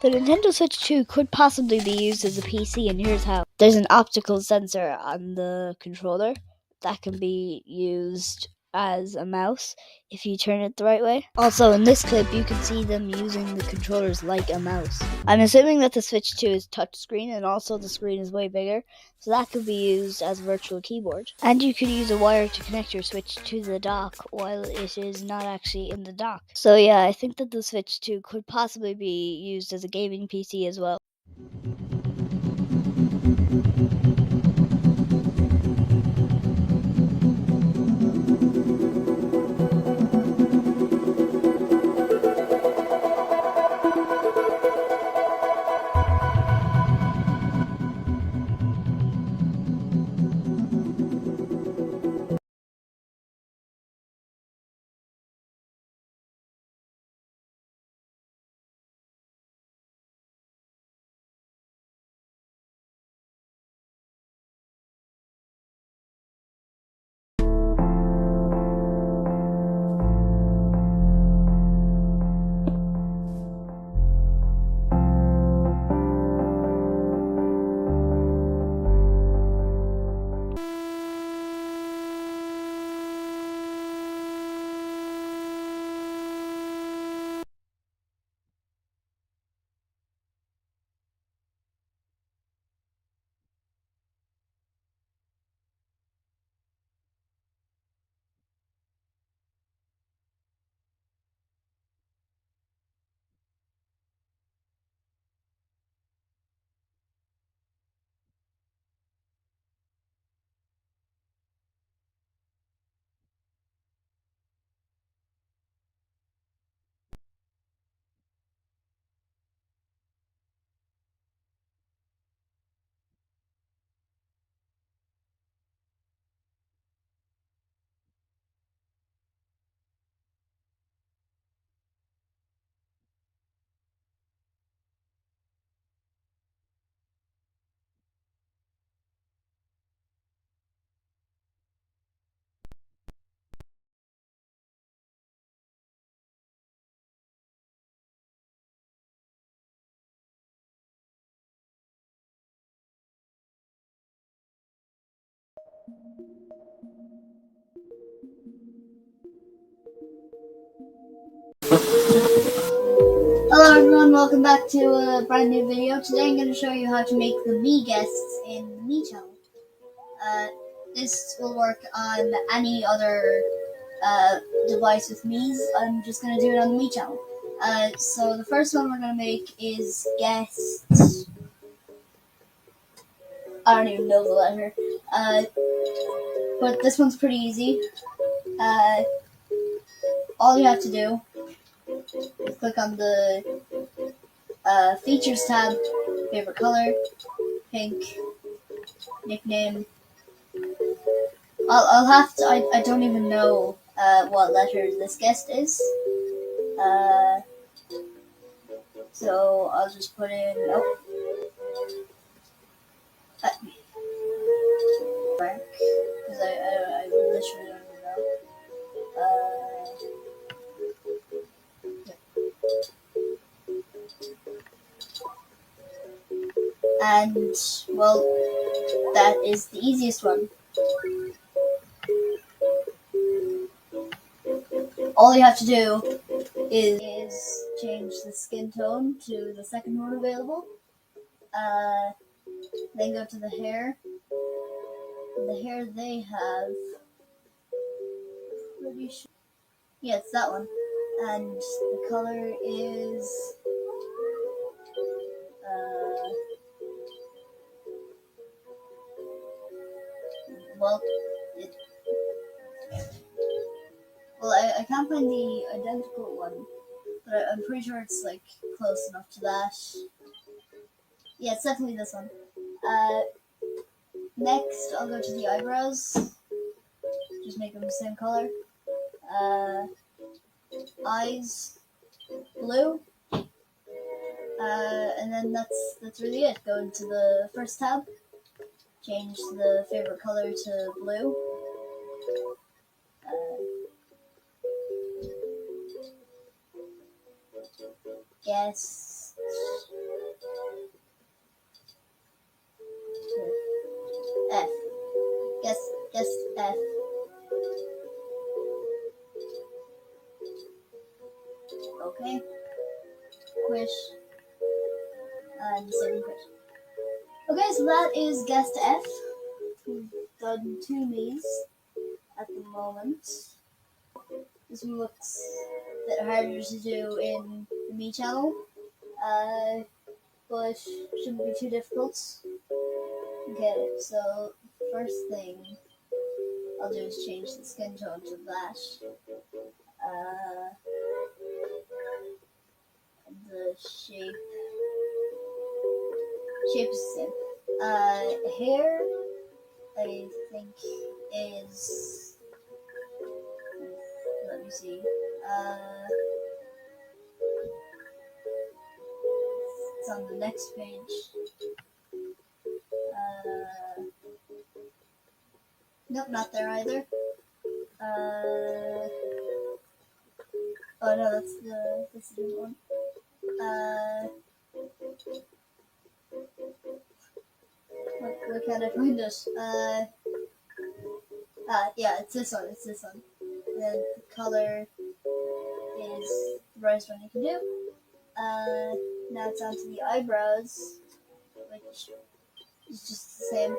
The Nintendo Switch 2 could possibly be used as a PC, and here's how. There's an optical sensor on the controller that can be used as a mouse if you turn it the right way. Also, in this clip, you can see them using the controllers like a mouse. I'm assuming that the Switch 2 is touchscreen, and also the screen is way bigger, so that could be used as a virtual keyboard. And you could use a wire to connect your Switch to the dock while it is not actually in the dock. So yeah, I think that the Switch 2 could possibly be used as a gaming PC as well. Hello everyone, welcome back to a brand new video. Today I'm going to show you how to make the Mii guests in the Mii channel. This will work on any other device with Mii's. I'm just going to do it on the Mii channel. So the first one we're going to make is Guest. I don't even know the letter. But this one's pretty easy. All you have to do is click on the Features tab, favorite color, pink, nickname. I'll have to. I don't even know what letter this guest is. So I'll just put in. Oh, because I literally don't even know. And well, that is the easiest one. All you have to do is change the skin tone to the second one available. Then go to the hair. The hair they have, pretty sure. Yeah, it's that one. And the color is I can't find the identical one, but I'm pretty sure it's like close enough to that. Yeah, it's definitely this one. Next, I'll go to the eyebrows. Just make them the same color. Eyes, blue. And then that's really it. Go into the first tab. Change the favorite color to blue. Yes. Okay. Quish. And save and quit. Okay, so that is Guest F. We've done 2 Miis at the moment. This one looks a bit harder to do in the Mii channel, but shouldn't be too difficult. Okay, so first thing I'll do is change the skin tone to that. The shape is the same. Hair, I think, is, let me see, it's on the next page. Nope, not there either. Oh no, that's the different one. Where can I find it? Yeah, it's this one. And then the color is the brightest one you can do. Now it's onto the eyebrows, which is just the same.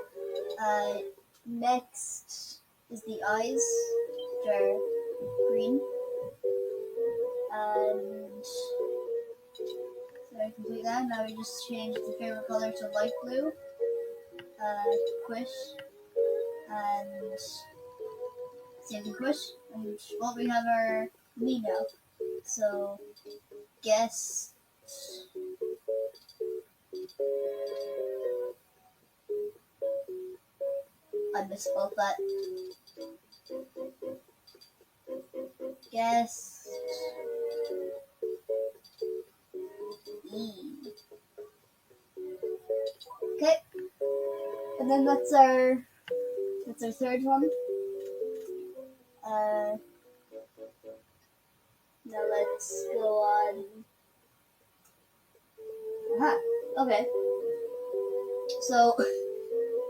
Next is the eyes, which are green. And so I complete that. Now we just change the favorite color to light blue. Quish. And save the quish. And well, we have our Mii now. So, guess. I misspelled that. Guess. E. Okay. And then that's our third one. Now let's go on. Aha, okay. So,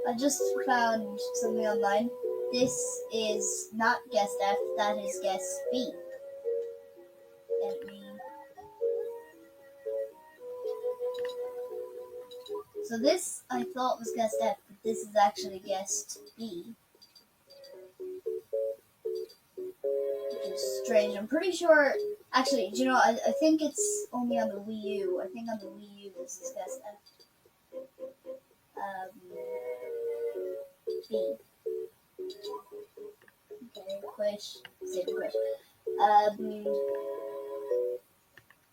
I just found something online. This is not Guest F, that is Guest B. So this I thought was Guest F, but this is actually Guest B. Which is strange. I'm pretty sure, actually, do you know, I think it's only on the Wii U. I think on the Wii U this is Guest F. B. Okay, quish, save quish.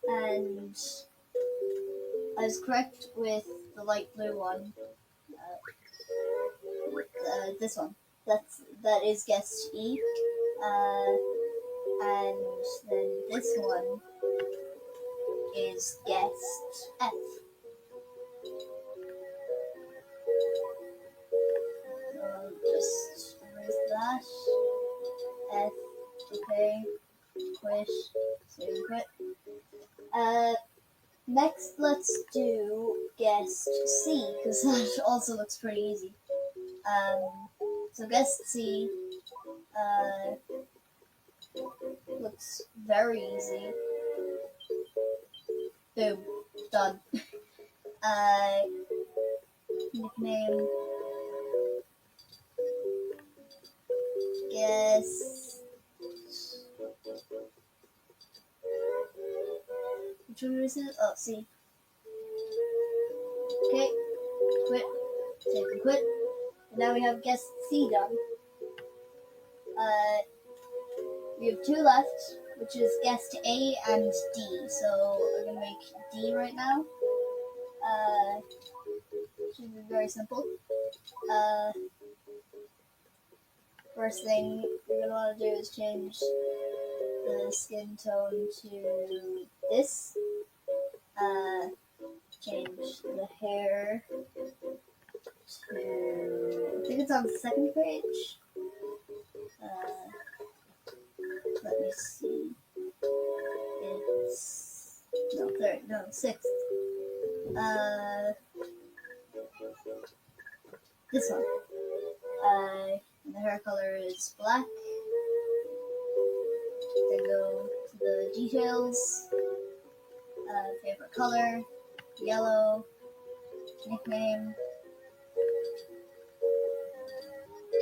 And I was correct with the light blue one. This one. That is Guest E. And then this one is Guest F. Just erase that. F. Okay. Quish. Save and quit. Next, let's do Guest C, because that also looks pretty easy. So Guest C looks very easy. Boom. Done. Nickname. Guess. Which one is it? Oh, C. Okay. Quit. Save and quit. And now we have Guest C done. We have 2 left, which is Guest A and D. So we're gonna make D right now. Should be very simple. First thing you're gonna want to do is change the skin tone to this. Change the hair to, I think it's on the 2nd page. Let me see. It's no 3rd, no 6th. This one. And the hair color is black. Then go to the details. Favorite color, yellow. Nickname,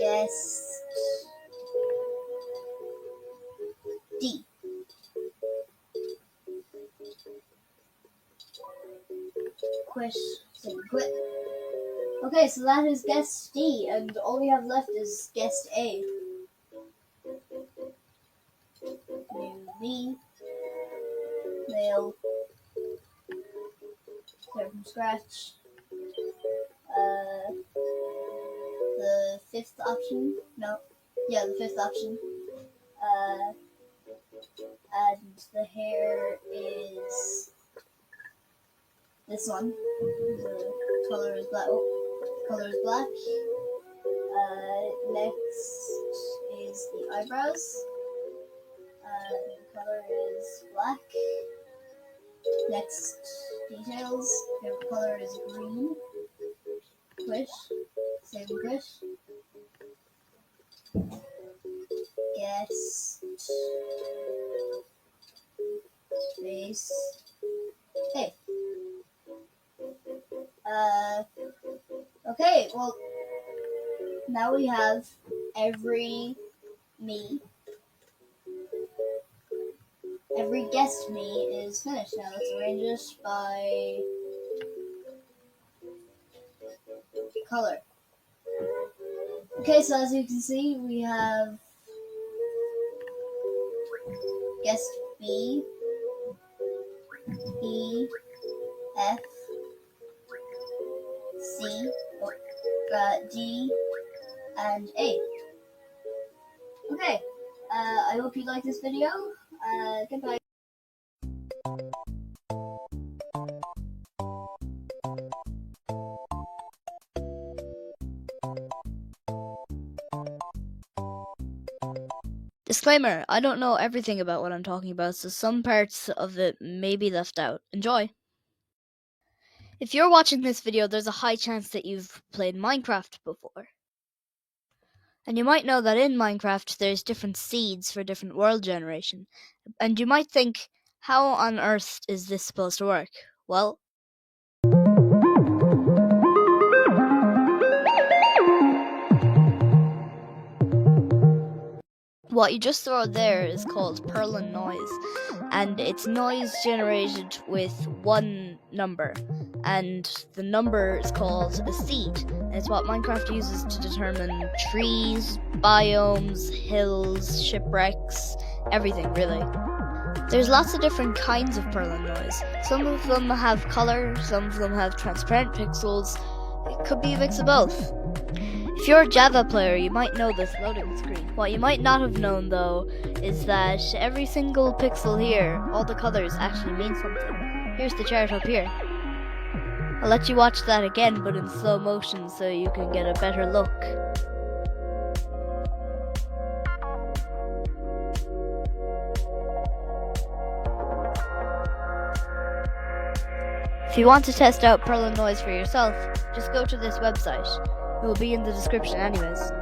Guest D. Quit. Okay, so that is Guest D, and all we have left is Guest A. New V. Male. Start from scratch. The fifth option. No. Yeah, the fifth option. And the hair is this one. The color is black. Oh, color is black. Next is the eyebrows. The color is black. Next details. Favorite color is green. Quish. Save and quish. Guest. Face. Hey. Okay, well, now we have every Mii. Every Guest Mii is finished. Now let's arrange this by color. Okay, so as you can see, we have Guest B, E, F, C, D, and A. Okay, I hope you liked this video. Goodbye. Disclaimer, I don't know everything about what I'm talking about, so some parts of it may be left out. Enjoy! If you're watching this video, there's a high chance that you've played Minecraft before. And you might know that in Minecraft there's different seeds for different world generation. And you might think, how on earth is this supposed to work? Well, what you just saw there is called Perlin noise, and it's noise generated with one number, and the number is called a seed, and it's what Minecraft uses to determine trees, biomes, hills, shipwrecks, everything really. There's lots of different kinds of Perlin noise. Some of them have color, some of them have transparent pixels. It could be a mix of both. If you're a Java player, you might know this loading screen. What you might not have known, though, is that every single pixel here, all the colors actually mean something. Here's the chart up here. I'll let you watch that again, but in slow motion, so you can get a better look. If you want to test out Perlin noise for yourself, just go to this website. It will be in the description anyways.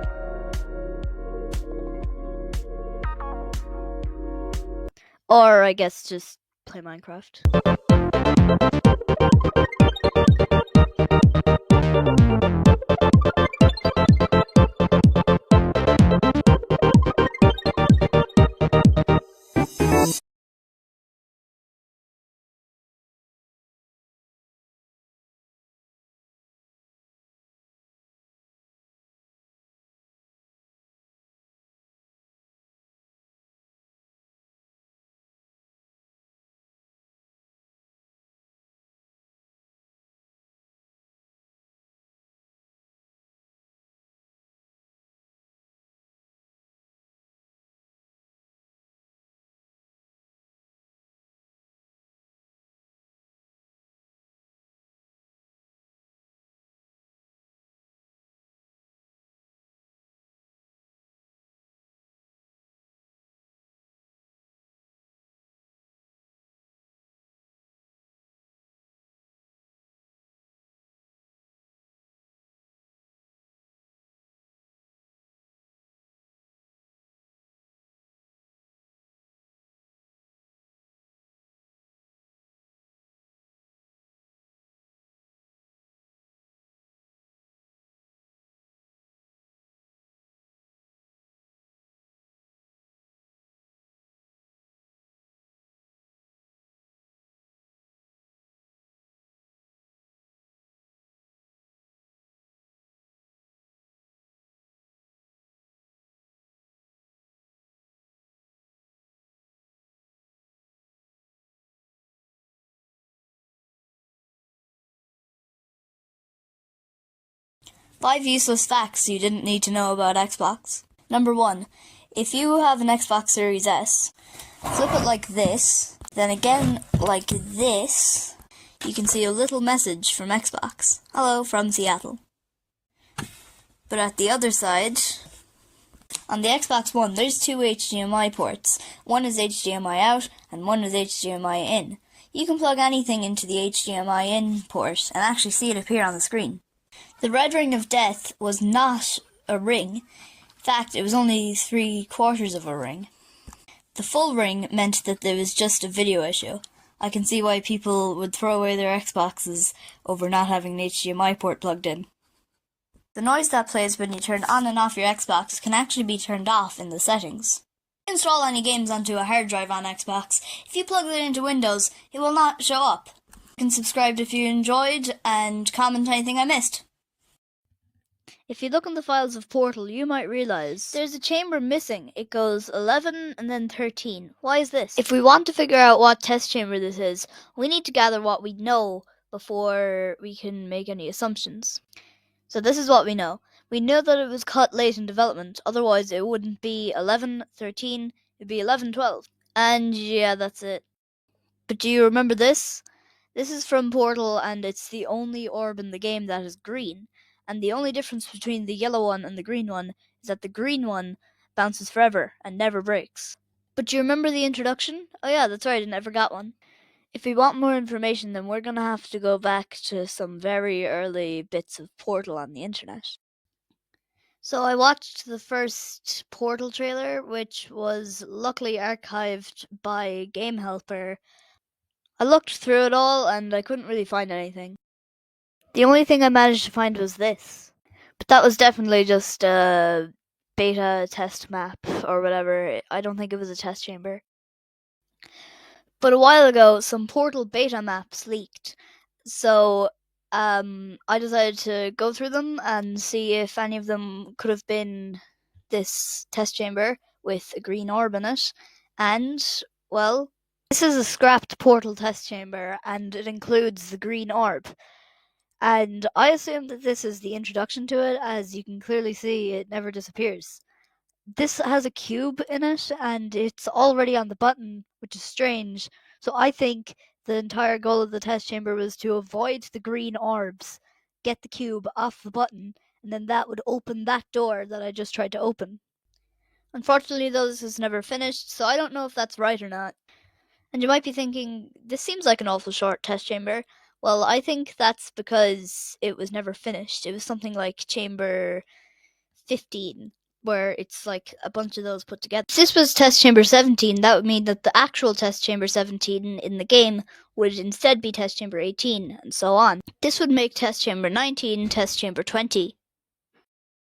Or I guess just play Minecraft. 5 useless facts you didn't need to know about Xbox. Number 1. If you have an Xbox Series S, flip it like this, then again like this, you can see a little message from Xbox. Hello from Seattle. But at the other side, on the Xbox One, there's 2 HDMI ports. One is HDMI out and one is HDMI in. You can plug anything into the HDMI in port and actually see it appear on the screen. The red ring of death was not a ring. In fact, it was only 3/4 of a ring. The full ring meant that there was just a video issue. I can see why people would throw away their Xboxes over not having an HDMI port plugged in. The noise that plays when you turn on and off your Xbox can actually be turned off in the settings. If you install any games onto a hard drive on Xbox, if you plug it into Windows, it will not show up. You can subscribe if you enjoyed and comment anything I missed. If you look in the files of Portal, you might realize there's a chamber missing. It goes 11 and then 13. Why is this? If we want to figure out what test chamber this is, we need to gather what we know before we can make any assumptions. So this is what we know. We know that it was cut late in development, otherwise it wouldn't be 11, 13, it'd be 11, 12. And yeah, that's it. But do you remember this? This is from Portal, and it's the only orb in the game that is green. And the only difference between the yellow one and the green one is that the green one bounces forever and never breaks. But do you remember the introduction? Oh yeah, that's right, I never got one. If we want more information, then we're going to have to go back to some very early bits of Portal on the internet. So I watched the first Portal trailer, which was luckily archived by Game Helper. I looked through it all and I couldn't really find anything. The only thing I managed to find was this. But that was definitely just a beta test map or whatever. I don't think it was a test chamber. But a while ago, some Portal beta maps leaked. So I decided to go through them and see if any of them could have been this test chamber with a green orb in it. And, well, this is a scrapped Portal test chamber and it includes the green orb. And I assume that this is the introduction to it, as you can clearly see it never disappears. This has a cube in it and it's already on the button, which is strange. So I think the entire goal of the test chamber was to avoid the green orbs, get the cube off the button, and then that would open that door that I just tried to open. Unfortunately though, this is never finished, so I don't know if that's right or not. And you might be thinking, this seems like an awful short test chamber. Well, I think that's because it was never finished. It was something like chamber 15, where it's like a bunch of those put together. If this was test chamber 17, that would mean that the actual test chamber 17 in the game would instead be test chamber 18, and so on. This would make test chamber 19 test chamber 20.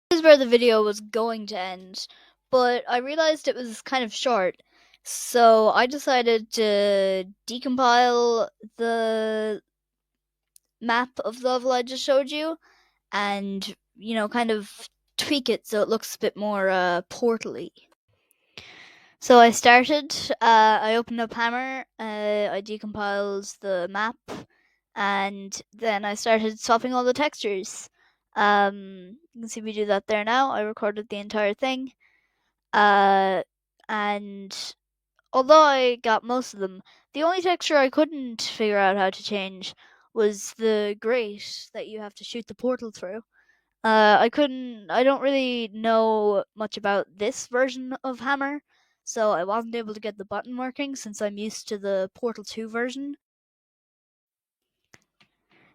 This is where the video was going to end, but I realized it was kind of short, so I decided to decompile the map of the level I just showed you and, kind of tweak it so it looks a bit more portal-y. So I started, I opened up Hammer, I decompiled the map, and then I started swapping all the textures. You can see me do that there now. I recorded the entire thing. And although I got most of them, the only texture I couldn't figure out how to change was the grate that you have to shoot the portal through. I don't really know much about this version of Hammer, so I wasn't able to get the button working since I'm used to the Portal 2 version.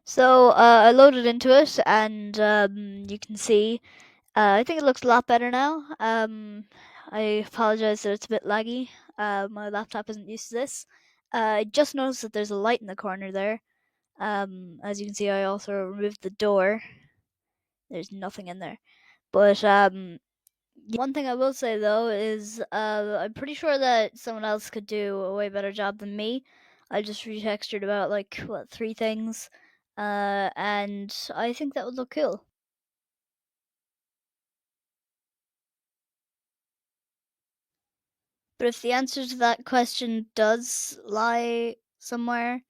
So I loaded into it, and you can see, I think it looks a lot better now. I apologize that it's a bit laggy. My laptop isn't used to this. I just noticed that there's a light in the corner there. As you can see, I also removed the door. There's nothing in there. But one thing I will say though is I'm pretty sure that someone else could do a way better job than me. I just retextured about 3 things, and I think that would look cool. But if the answer to that question does lie somewhere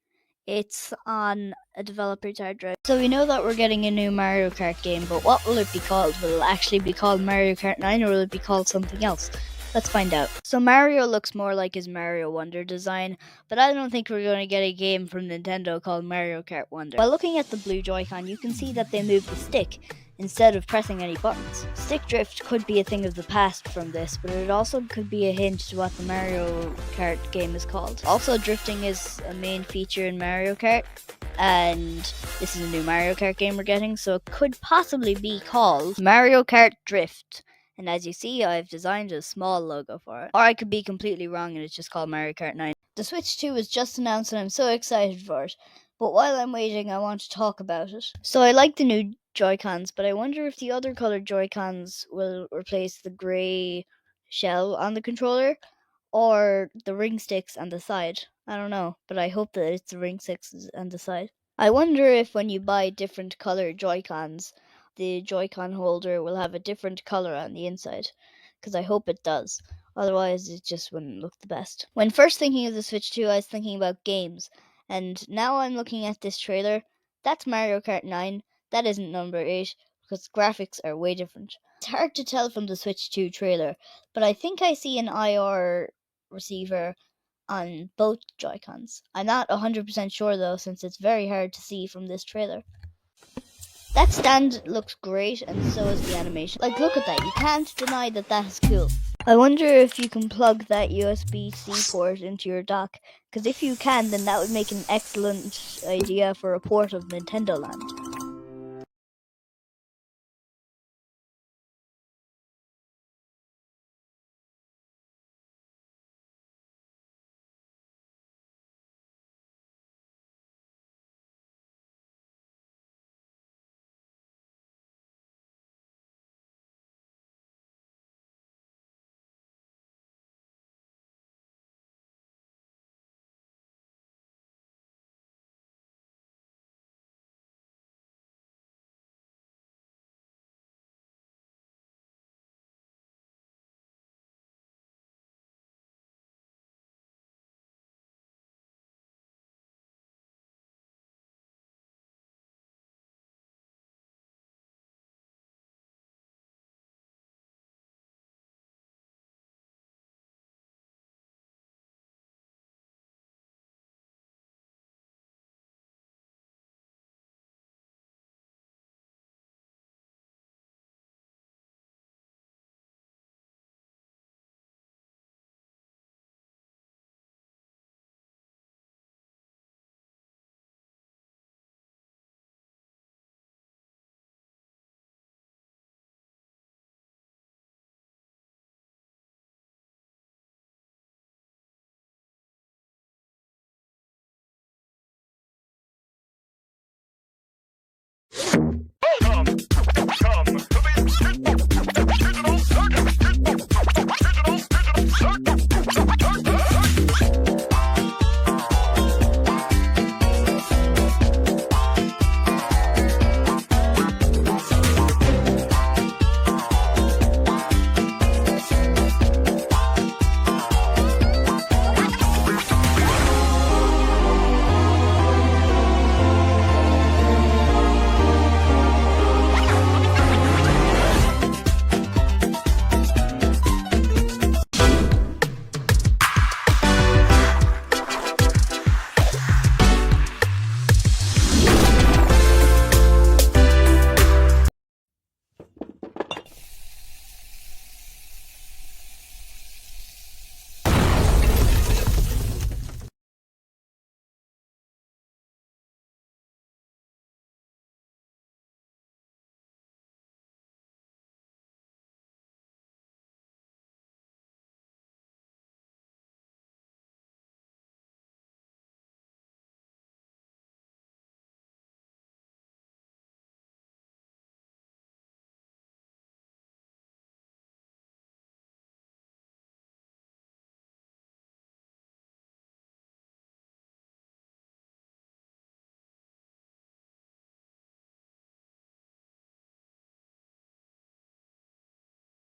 It's on a developer's hard drive. So we know that we're getting a new Mario Kart game, but what will it be called? Will it actually be called Mario Kart 9 or will it be called something else? Let's find out. So Mario looks more like his Mario Wonder design, but I don't think we're going to get a game from Nintendo called Mario Kart Wonder. While looking at the blue Joy-Con, you can see that they move the stick instead of pressing any buttons. Stick drift could be a thing of the past from this, but it also could be a hint to what the Mario Kart game is called. Also, drifting is a main feature in Mario Kart, and this is a new Mario Kart game we're getting, so it could possibly be called Mario Kart Drift. And as you see, I've designed a small logo for it. Or I could be completely wrong and it's just called Mario Kart 9. The Switch 2 was just announced and I'm so excited for it. But while I'm waiting, I want to talk about it. So I like the new Joy-Cons, but I wonder if the other colored Joy-Cons will replace the grey shell on the controller or the ring sticks on the side. I don't know, but I hope that it's the ring sticks on the side. I wonder if when you buy different colored Joy-Cons, the Joy-Con holder will have a different color on the inside, because I hope it does. Otherwise, it just wouldn't look the best. When first thinking of the Switch 2, I was thinking about games, and now I'm looking at this trailer. That's Mario Kart 9. That isn't number 8, because graphics are way different. It's hard to tell from the Switch 2 trailer, but I think I see an IR receiver on both Joy-Cons. I'm not 100% sure though, since it's very hard to see from this trailer. That stand looks great, and so is the animation. Like, look at that. You can't deny that that is cool. I wonder if you can plug that USB-C port into your dock, because if you can, then that would make an excellent idea for a port of Nintendo Land.